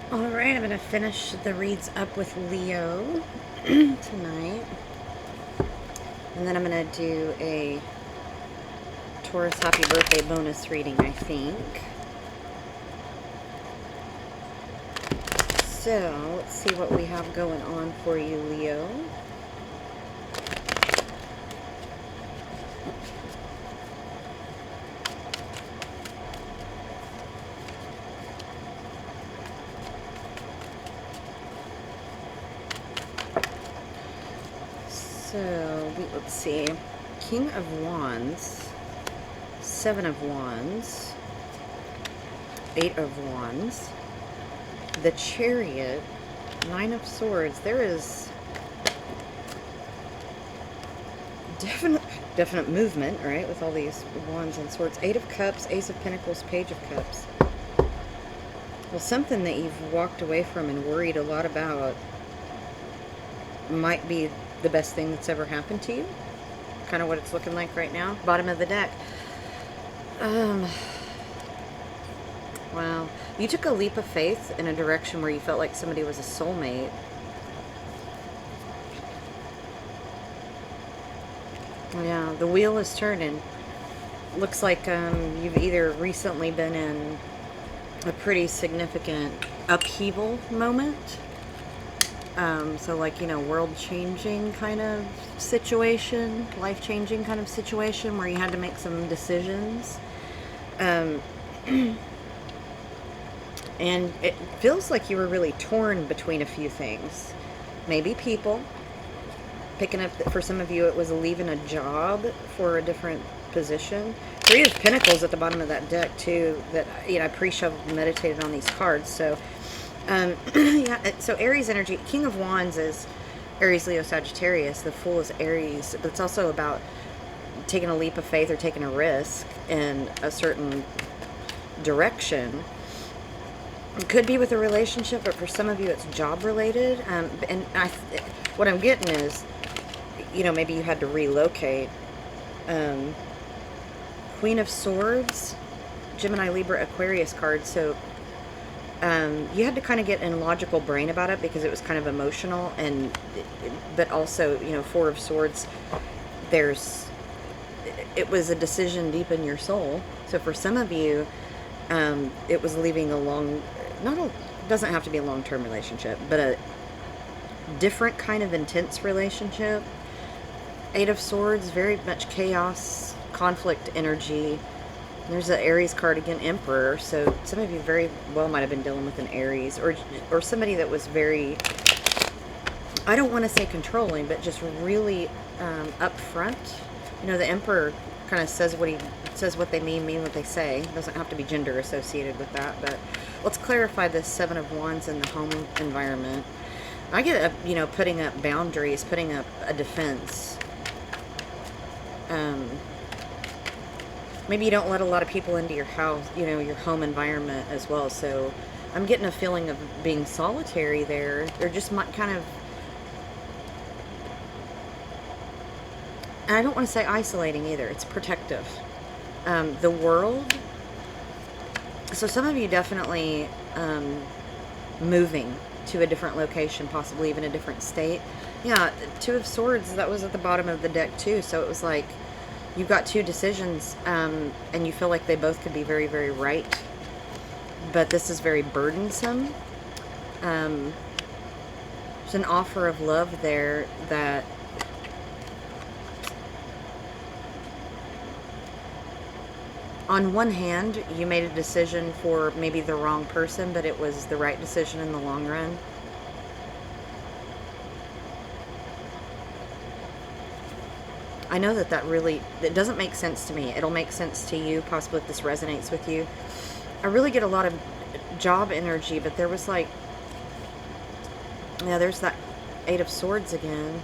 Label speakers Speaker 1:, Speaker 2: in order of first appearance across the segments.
Speaker 1: Alright, I'm going to finish the reads up with Leo tonight. And then I'm going to do a Taurus Happy Birthday bonus reading, I think. So, let's see what we have going on for you, Leo. So, let's see. King of Wands, Seven of Wands, Eight of Wands, the Chariot, Nine of Swords. There is definite movement, right, with all these Wands and Swords. Eight of Cups, Ace of Pentacles, Page of Cups. Well, something that you've walked away from and worried a lot about might be the best thing that's ever happened to you. Kind of what it's looking like right now. Bottom of the deck. Wow. You took a leap of faith in a direction where you felt like somebody was a soulmate. Yeah, the wheel is turning. Looks like you've either recently been in a pretty significant upheaval moment. So like, world-changing kind of situation, life-changing kind of situation where you had to make some decisions. And it feels like you were really torn between a few things. Maybe people. Picking up, for some of you, it was leaving a job for a different position. Three of Pentacles at the bottom of that deck, too, that, I pre-shuffled and meditated on these cards. So, yeah, so Aries energy. King of Wands is Aries, Leo, Sagittarius. The Fool is Aries. But it's also about taking a leap of faith or taking a risk in a certain direction. It could be with a relationship, but for some of you, it's job-related. And what I'm getting is, maybe you had to relocate. Queen of Swords, Gemini, Libra, Aquarius card. So you had to kind of get in logical brain about it because it was kind of emotional, but also, Four of Swords, it was a decision deep in your soul. So for some of you, it was leaving doesn't have to be a long-term relationship, but a different kind of intense relationship. Eight of Swords, very much chaos, conflict energy. There's an Aries card again, Emperor. So some of you very well might have been dealing with an Aries or somebody that was very, I don't want to say controlling, but just really upfront. The Emperor kind of says what they mean what they say. It doesn't have to be gender associated with that, but let's clarify this Seven of Wands in the home environment. I get putting up boundaries, putting up a defense. Maybe you don't let a lot of people into your house, your home environment as well. So I'm getting a feeling of being solitary there. They're just kind of, and I don't want to say isolating either. It's protective. The world. So some of you definitely moving to a different location, possibly even a different state. Yeah, Two of Swords, that was at the bottom of the deck too. So it was like you've got two decisions and you feel like they both could be very, very right. But this is very burdensome. There's an offer of love there that on one hand, you made a decision for maybe the wrong person, but it was the right decision in the long run. I know that it doesn't make sense to me. It'll make sense to you, possibly if this resonates with you. I really get a lot of job energy, but there was there's that Eight of Swords again.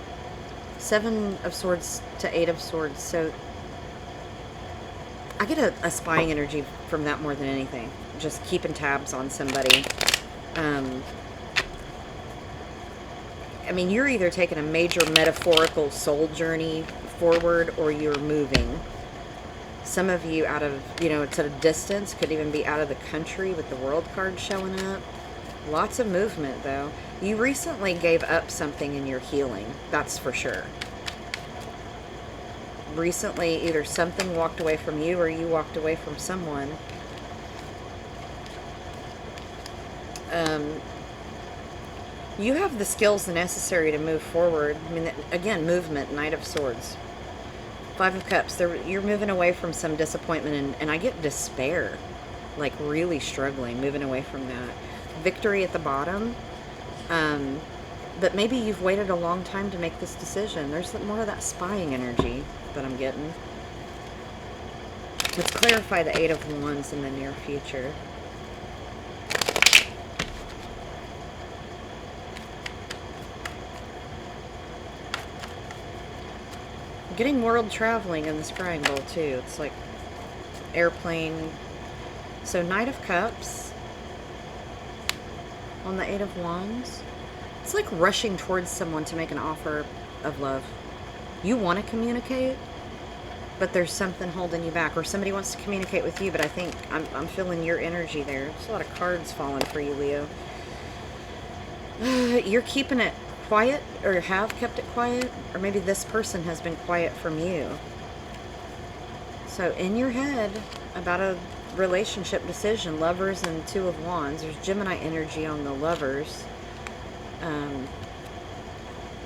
Speaker 1: Seven of Swords to Eight of Swords. So I get a spying energy from that more than anything. Just keeping tabs on somebody. You're either taking a major metaphorical soul journey forward or you're moving. Some of you it's at a distance, could even be out of the country with the World card showing up. Lots of movement, though. You recently gave up something in your healing. That's for sure. Recently, either something walked away from you or you walked away from someone. You have the skills necessary to move forward. I mean, again, movement, Knight of Swords. Five of Cups. You're moving away from some disappointment, and I get despair. Like, really struggling, moving away from that. Victory at the bottom. But maybe you've waited a long time to make this decision. There's more of that spying energy that I'm getting. Let's clarify the Eight of Wands in the near future. Getting world traveling in the scrying bowl too. It's like airplane. So Knight of Cups on the Eight of Wands. It's like rushing towards someone to make an offer of love. You want to communicate, but there's something holding you back, or somebody wants to communicate with you, but I think I'm feeling your energy there. There's a lot of cards falling for you, Leo. You're keeping it quiet, or have kept it quiet, or maybe this person has been quiet from you. So in your head about a relationship decision, Lovers and Two of Wands. There's Gemini energy on the Lovers.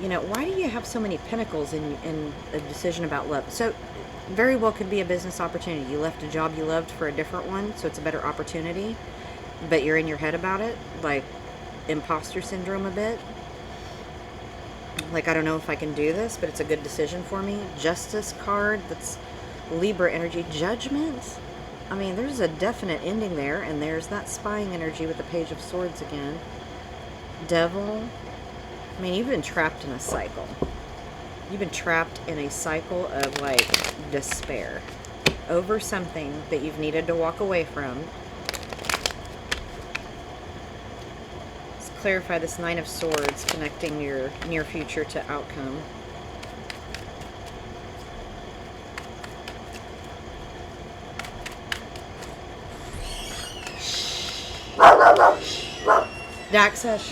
Speaker 1: You know, why do you have so many pentacles in a decision about love? So very well could be a business opportunity. You left a job you loved for a different one, so it's a better opportunity, but you're in your head about it, like imposter syndrome a bit. Like, I don't know if I can do this, but it's a good decision for me. Justice card, that's Libra energy. Judgment. I mean, there's a definite ending there, and there's that spying energy with the Page of Swords again. Devil. I mean, you've been trapped in a cycle. You've been trapped in a cycle of, like, despair over something that you've needed to walk away from. Clarify this Nine of Swords, connecting your near future to outcome. Dax, hush.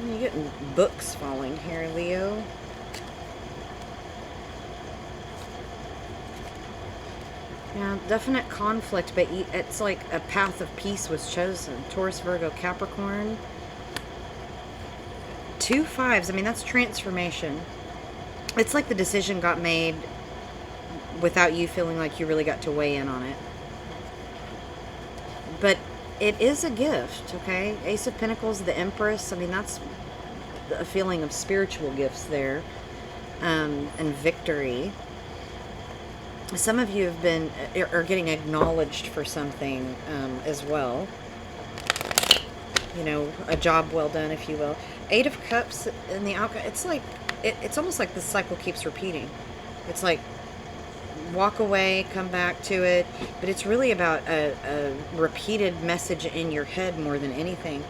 Speaker 1: You're getting books falling here, Leo. Yeah, definite conflict, but it's like a path of peace was chosen. Taurus, Virgo, Capricorn. 2 5s. I mean, that's transformation. It's like the decision got made without you feeling like you really got to weigh in on it. But it is a gift, okay? Ace of Pentacles, the Empress. I mean, that's a feeling of spiritual gifts there. And victory. Some of you have been, are getting acknowledged for something as well. You know, a job well done, if you will. Eight of Cups in the outcome. It's like, it's almost like the cycle keeps repeating. It's like, walk away, come back to it. But it's really about a repeated message in your head more than anything.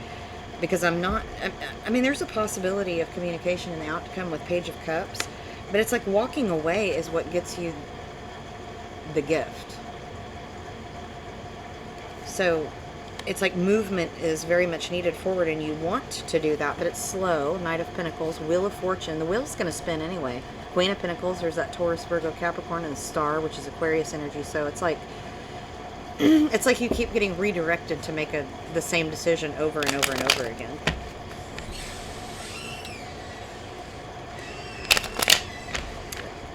Speaker 1: Because I mean, there's a possibility of communication in the outcome with Page of Cups. But it's like walking away is what gets you the gift. So it's like movement is very much needed forward, and you want to do that, but it's slow. Knight of Pentacles, Wheel of Fortune. The wheel's going to spin anyway. Queen of Pentacles, there's that Taurus, Virgo, Capricorn, and the Star, which is Aquarius energy. So it's like it's like you keep getting redirected to make the same decision over and over and over again.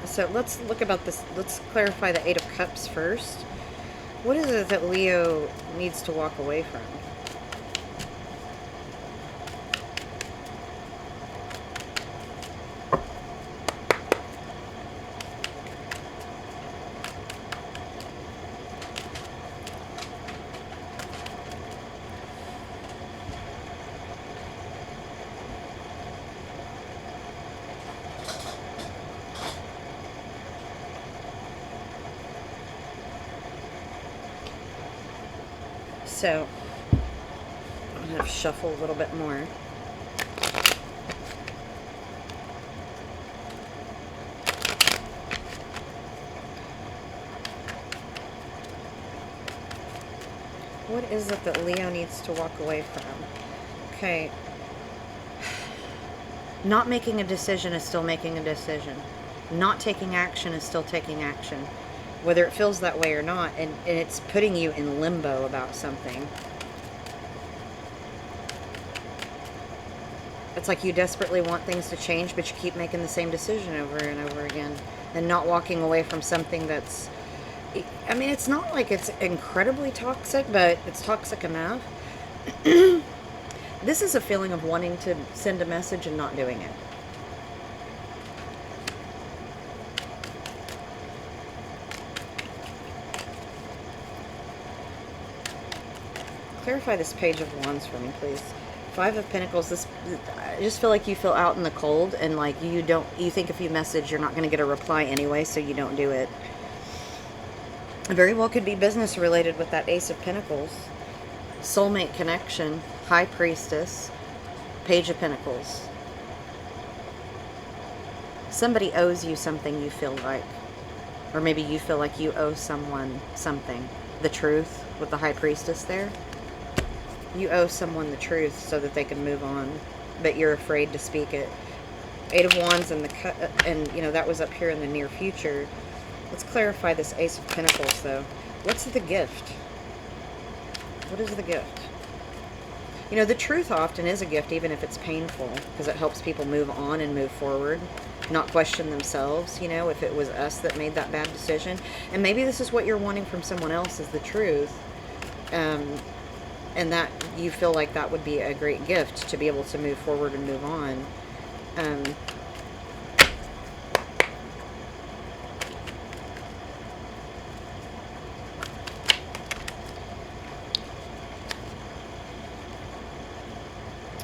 Speaker 1: So let's look about this. Let's clarify the Eight of Cups first. What is it that Leo needs to walk away from? So I'm going to shuffle a little bit more. What is it that Leo needs to walk away from? Okay. Not making a decision is still making a decision. Not taking action is still taking action. Whether it feels that way or not. And it's putting you in limbo about something. It's like you desperately want things to change, but you keep making the same decision over and over again. And not walking away from something that's... I mean, it's not like it's incredibly toxic, but it's toxic enough. This is a feeling of wanting to send a message and not doing it. Clarify this Page of Wands for me, please. Five of Pentacles. I just feel like you feel out in the cold, and like you think if you message, you're not going to get a reply anyway, so you don't do it. Very well could be business related with that Ace of Pentacles. Soulmate connection. High Priestess. Page of Pentacles. Somebody owes you something, you feel like. Or maybe you feel like you owe someone something. The truth with the High Priestess there. You owe someone the truth so that they can move on. But you're afraid to speak it. Eight of Wands and you know, that was up here in the near future. Let's clarify this Ace of Pentacles, though. What's the gift? What is the gift? You know, the truth often is a gift, even if it's painful, because it helps people move on and move forward, not question themselves, you know, if it was us that made that bad decision. And maybe this is what you're wanting from someone else, is the truth. And that you feel like that would be a great gift, to be able to move forward and move on.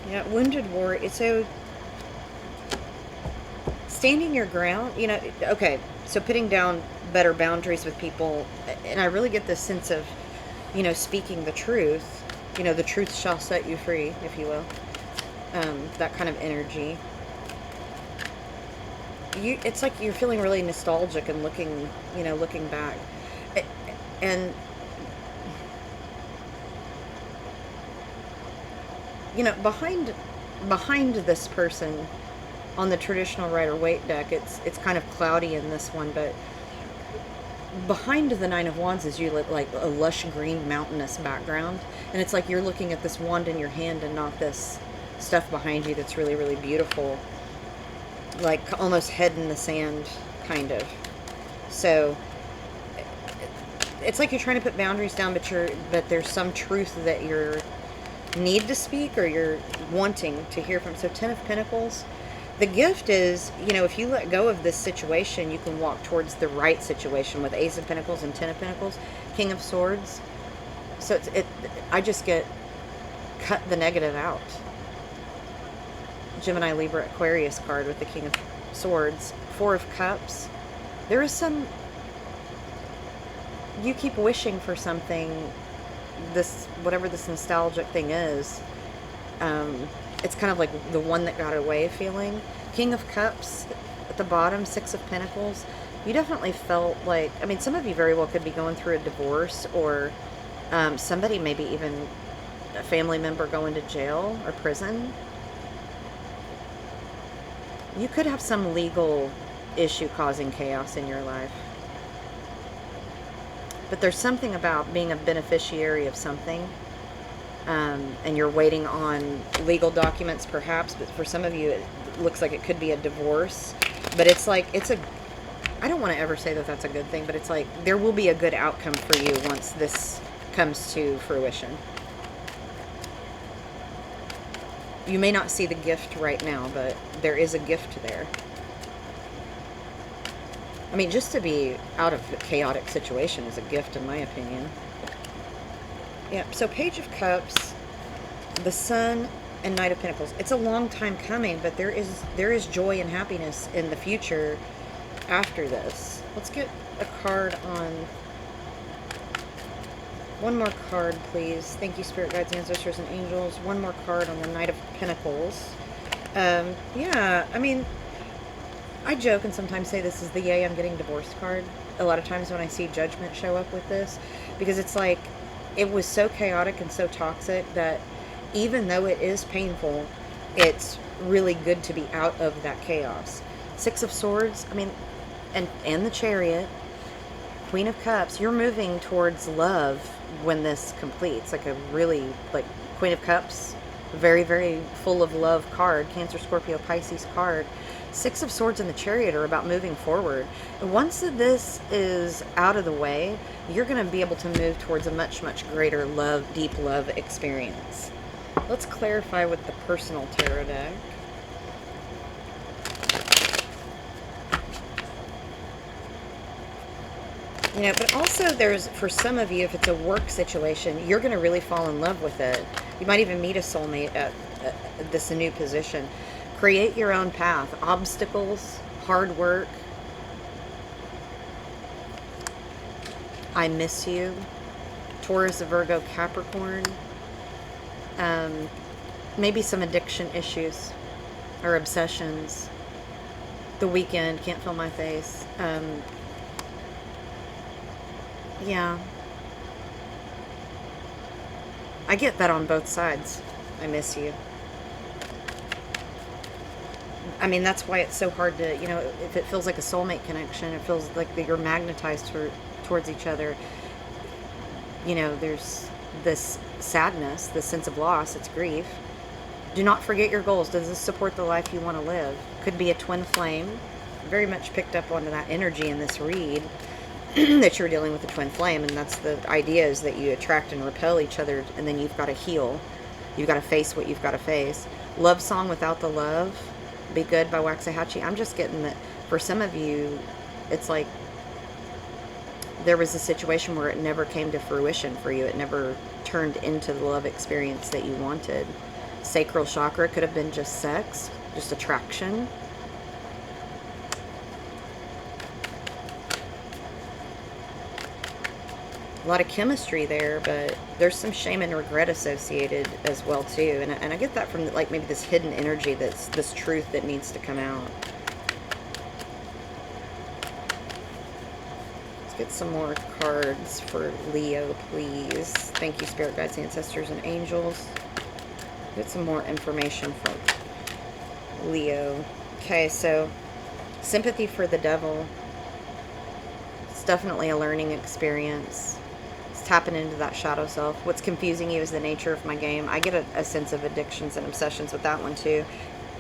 Speaker 1: Yeah, Wounded Warrior. So, standing your ground, you know, okay, so putting down better boundaries with people, and I really get this sense of, you know, speaking the truth, you know, the truth shall set you free, if you will, that kind of energy. It's like you're feeling really nostalgic and looking, you know, looking back, and you know, behind this person on the traditional Rider-Waite deck, it's kind of cloudy in this one, but behind the Nine of Wands is you like a lush green mountainous background, and it's like you're looking at this wand in your hand and not this stuff behind you that's really, really beautiful, like almost head in the sand, kind of. So it's like you're trying to put boundaries down, but there's some truth that you're need to speak, or you're wanting to hear from. So 10 of Pentacles, the gift is, you know, if you let go of this situation, you can walk towards the right situation with Ace of Pentacles and 10 of Pentacles. King of Swords. So I just get cut the negative out. Gemini, Libra, Aquarius card with the King of Swords. Four of Cups. There is some, you keep wishing for something, this, whatever this nostalgic thing is, it's kind of like the one that got away feeling. King of Cups at the bottom, Six of Pentacles. You definitely felt like, I mean, some of you very well could be going through a divorce, or somebody, maybe even a family member, going to jail or prison. You could have some legal issue causing chaos in your life. But there's something about being a beneficiary of something, and you're waiting on legal documents perhaps, but for some of you it looks like it could be a divorce. But it's like, I don't want to ever say that that's a good thing, but it's like there will be a good outcome for you once this comes to fruition. You may not see the gift right now, but there is a gift there. I mean, just to be out of a chaotic situation is a gift, in my opinion. Yeah, so Page of Cups, the Sun, and Knight of Pentacles. It's a long time coming, but there is joy and happiness in the future after this. Let's get a card on One more card, please. Thank you, Spirit Guides, Ancestors, and Angels. One more card on the Knight of Pentacles. Yeah, I mean, I joke and sometimes say this is the yay, I'm getting divorced card. A lot of times when I see Judgment show up with this, because it's like, it was so chaotic and so toxic that even though it is painful, it's really good to be out of that chaos. Six of Swords, I mean, and the Chariot, Queen of Cups, you're moving towards love when this completes. Like a really, like, Queen of Cups, very, very full of love card. Cancer, Scorpio, Pisces card. Six of Swords and the Chariot are about moving forward. And once this is out of the way, you're going to be able to move towards a much, much greater love, deep love experience. Let's clarify with the personal tarot deck. You know, but also there's, for some of you, if it's a work situation, you're going to really fall in love with it. You might even meet a soulmate at this new position. Create your own path. Obstacles, hard work. I miss you. Taurus, Virgo, Capricorn. Maybe some addiction issues or obsessions. The Weekend, Can't Feel My Face. Yeah. I get that on both sides. I miss you. I mean, that's why it's so hard to, you know, if it feels like a soulmate connection, it feels like that you're magnetized towards each other. You know, there's this sadness, this sense of loss, it's grief. Do not forget your goals. Does this support the life you want to live? Could be a twin flame. Very much picked up onto that energy in this read. That you're dealing with a twin flame, and that's the idea, is that you attract and repel each other, and then you've got to heal. You've got to face what you've got to face. Love song without the love. Be Good by Waxahachie. I'm just getting that for some of you, it's like there was a situation where it never came to fruition for you. It never turned into the love experience that you wanted. Sacral chakra could have been just sex, just attraction. A lot of chemistry there, but there's some shame and regret associated as well too. And I get that from, like, maybe this hidden energy, that's this truth that needs to come out. Let's get some more cards for Leo, please. Thank you, Spirit Guides, Ancestors, and Angels. Get some more information from Leo. Okay, so sympathy for the devil. It's definitely a learning experience. Tapping into that shadow self. What's confusing you is the nature of my game. I get a sense of addictions and obsessions with that one too.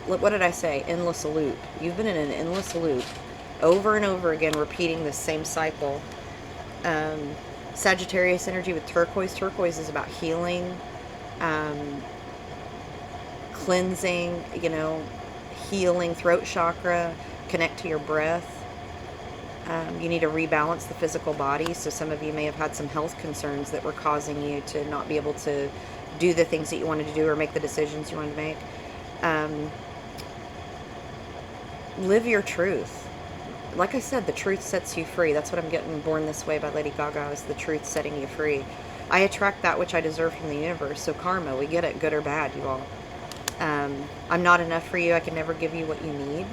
Speaker 1: What did I say? Endless loop. You've been in an endless loop over and over again, repeating the same cycle. Sagittarius energy with turquoise. Turquoise is about healing, cleansing, you know, healing, throat chakra, connect to your breath. You need to rebalance the physical body. So some of you may have had some health concerns that were causing you to not be able to do the things that you wanted to do or make the decisions you wanted to make. Live your truth. Like I said, the truth sets you free. That's what I'm getting. Born This Way by Lady Gaga is the truth setting you free. I attract that which I deserve from the universe. So karma, we get it, good or bad, you all. I'm not enough for you. I can never give you what you need.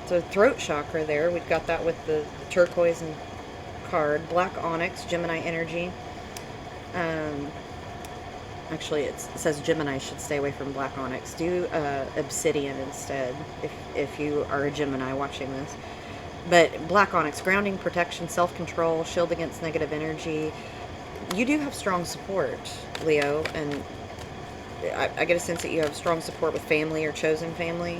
Speaker 1: So throat chakra there, we've got that with the turquoise and card. Black onyx, Gemini energy. Actually, it says Gemini should stay away from black onyx. Do obsidian instead if you are a Gemini watching this. But black onyx, grounding, protection, self-control, shield against negative energy. You do have strong support, Leo, and I get a sense that you have strong support with family or chosen family.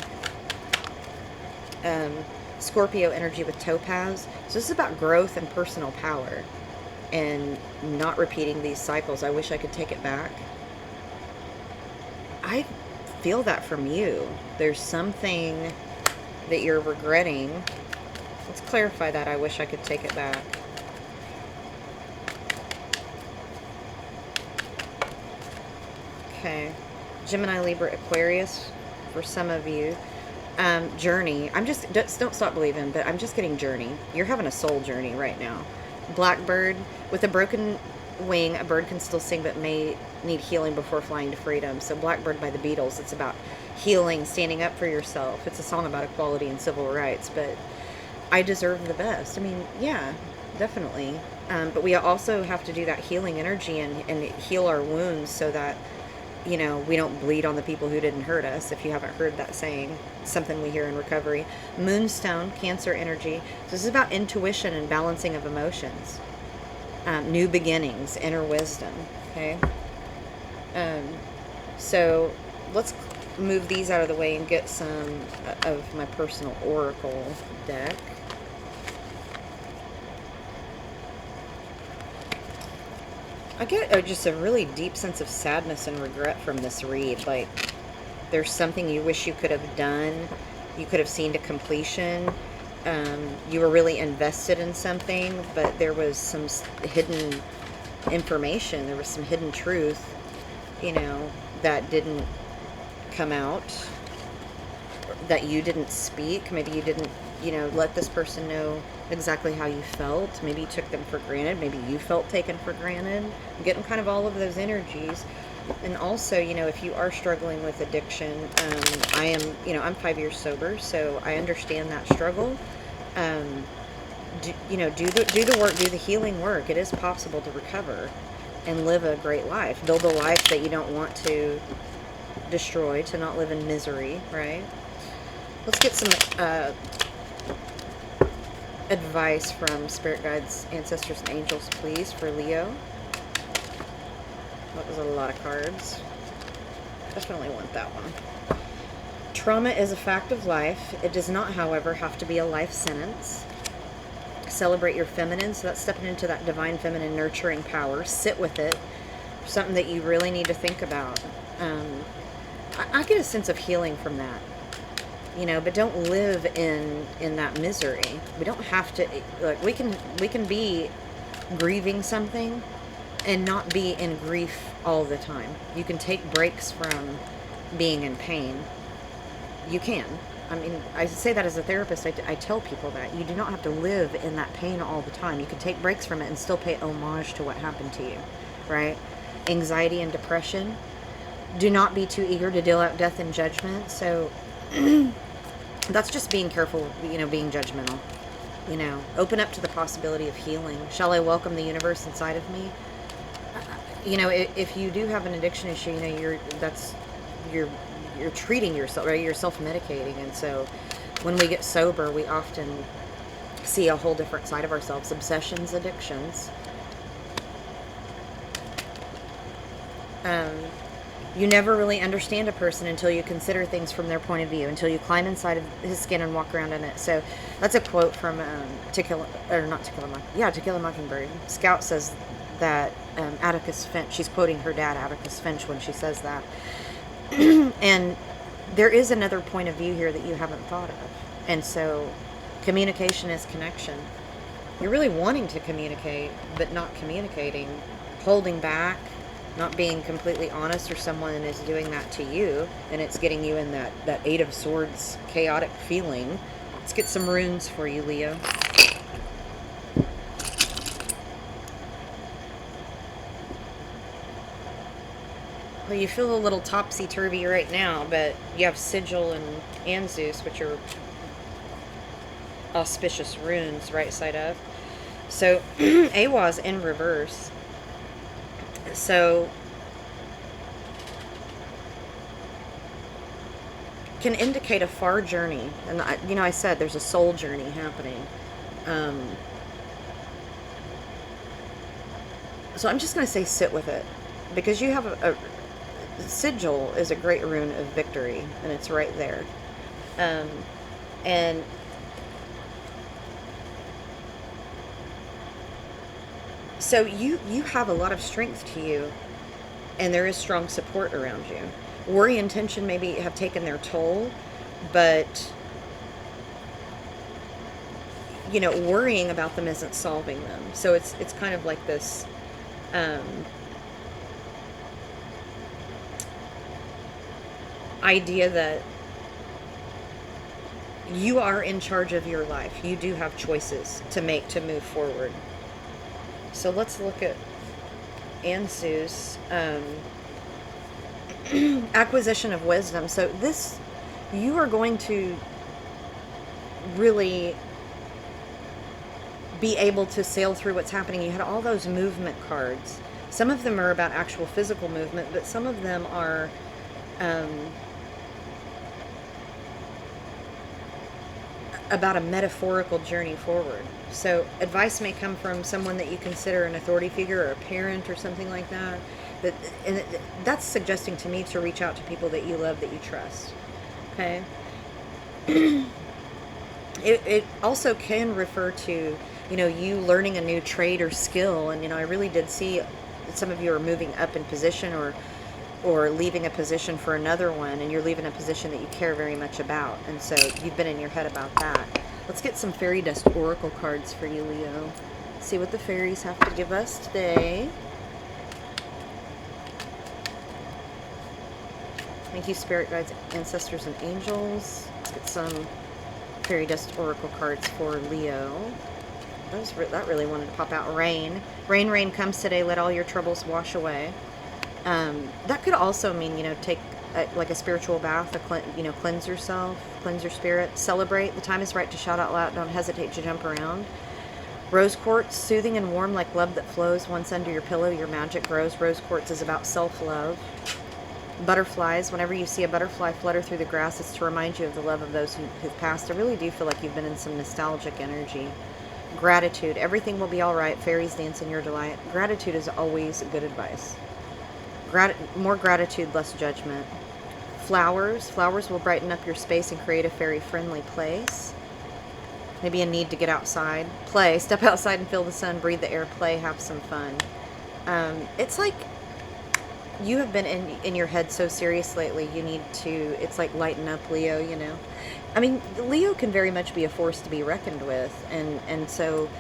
Speaker 1: Scorpio energy with topaz. So this is about growth and personal power and not repeating these cycles. I wish I could take it back. I feel that from you. There's something that you're regretting. Let's clarify that. I wish I could take it back. Okay. Gemini, Libra, Aquarius for some of you. Journey. Don't stop believing, but I'm just getting journey. You're having a soul journey right now. Blackbird, with a broken wing, a bird can still sing but may need healing before flying to freedom. So Blackbird by the Beatles, it's about healing, standing up for yourself. It's a song about equality and civil rights, but I deserve the best. I mean, yeah, definitely. But we also have to do that healing energy and heal our wounds so that, you know, we don't bleed on the people who didn't hurt us. If you haven't heard that saying, something we hear in recovery. Moonstone, Cancer energy. So this is about intuition and balancing of emotions. New beginnings, inner wisdom. Okay. So let's move these out of the way and get some of my personal oracle deck. I get just a really deep sense of sadness and regret from this read. Like, there's something you wish you could have done. You could have seen to completion. You were really invested in something, but there was some hidden information. There was some hidden truth, you know, that didn't come out, that you didn't speak. Maybe you didn't, you know, let this person know exactly how you felt. Maybe you took them for granted. Maybe you felt taken for granted. I'm getting kind of all of those energies. And also, you know, if you are struggling with addiction, I am, you know, I'm 5 years sober, so I understand that struggle. You know, do the work, do the healing work. It is possible to recover and live a great life. Build a life that you don't want to destroy, to not live in misery, right? Let's get some advice from spirit guides, ancestors, and angels, please, for Leo. That was a lot of cards. Definitely want that one. Trauma is a fact of life. It does not, however, have to be a life sentence. Celebrate your feminine. So that's stepping into that divine feminine nurturing power. Sit with it. Something that you really need to think about. I get a sense of healing from that. You know, but don't live in that misery. We don't have to, like, we can be grieving something and not be in grief all the time. You can take breaks from being in pain. You can. I mean, I say that as a therapist. I tell people that you do not have to live in that pain all the time. You can take breaks from it and still pay homage to what happened to you, right? Anxiety and depression. Do not be too eager to deal out death and judgment. So that's just being careful, you know, being judgmental. You know, open up to the possibility of healing. Shall I welcome the universe inside of me? You know, if you do have an addiction issue, you know, you're treating yourself, right? You're self-medicating. And so when we get sober, we often see a whole different side of ourselves. Obsessions, addictions. You never really understand a person until you consider things from their point of view, until you climb inside of his skin and walk around in it. So that's a quote from To Kill a Mockingbird. Scout says that Atticus Finch, she's quoting her dad, Atticus Finch, when she says that. And there is another point of view here that you haven't thought of. And so communication is connection. You're really wanting to communicate, but not communicating, holding back, not being completely honest, or someone is doing that to you, and it's getting you in that Eight of Swords chaotic feeling. Let's get some runes for you, Leo. Well, you feel a little topsy-turvy right now, but you have Sigil and Zeus, which are auspicious runes, right side up. So Awa's in reverse. So can indicate a far journey. And you know, I said there's a soul journey happening. So I'm just going to say sit with it, because you have a Sigil is a great rune of victory, and it's right there. And so you have a lot of strength to you, and there is strong support around you. Worry and tension maybe have taken their toll, but, you know, worrying about them isn't solving them. So it's kind of like this idea that You are in charge of your life. You do have choices to make to move forward. So let's look at Ansu's acquisition of wisdom. So this, you are going to really be able to sail through what's happening. You had all those movement cards. Some of them are about actual physical movement, but some of them are about a metaphorical journey forward. So advice may come from someone that you consider an authority figure or a parent or something like that. And that's suggesting to me to reach out to people that you love, that you trust. Okay. It also can refer to, you learning a new trade or skill. And, I really did see that some of you are moving up in position or leaving a position for another one, and you're leaving a position that you care very much about. And so you've been in your head about that. Let's get some fairy dust oracle cards for you, Leo. See what the fairies have to give us today. Thank you, spirit guides, ancestors, and angels. Let's get some fairy dust oracle cards for Leo. That really wanted to pop out. Rain. Rain, rain comes today. Let all your troubles wash away. That could also mean, take like a spiritual bath, cleanse yourself, cleanse your spirit, celebrate. The time is right to shout out loud. Don't hesitate to jump around. Rose quartz, soothing and warm like love that flows. Once under your pillow, your magic grows. Rose quartz is about self-love. Butterflies, whenever you see a butterfly flutter through the grass, it's to remind you of the love of those who've passed. I really do feel like you've been in some nostalgic energy. Gratitude, everything will be all right. Fairies dance in your delight. Gratitude is always good advice. More gratitude, less judgment. Flowers will brighten up your space and create a fairy-friendly place. Maybe a need to get outside. Play, step outside and feel the sun, breathe the air, play, have some fun. It's like you have been in your head so serious lately. You need to, it's like lighten up, Leo, I mean, Leo can very much be a force to be reckoned with. And so,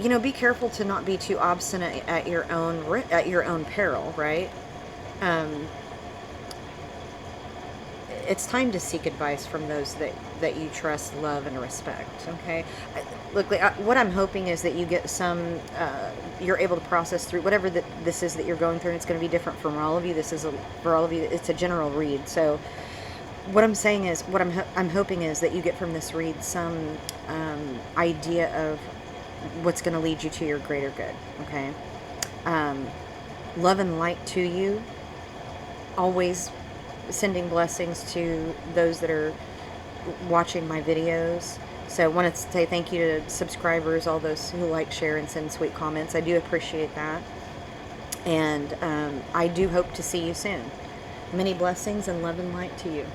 Speaker 1: be careful to not be too obstinate at your own peril, right? It's time to seek advice from those that you trust, love, and respect. Okay, look, what I'm hoping is that you get you're able to process through whatever this is that you're going through, and it's going to be different from all of you. For all of you, it's a general read. So, what I'm saying is, what I'm hoping is that you get from this read some idea of what's going to lead you to your greater good. Okay, love and light to you. Always sending blessings to those that are watching my videos. So I want to say thank you to subscribers, all those who like, share, and send sweet comments. I do appreciate that. And I do hope to see you soon. Many blessings and love and light to you.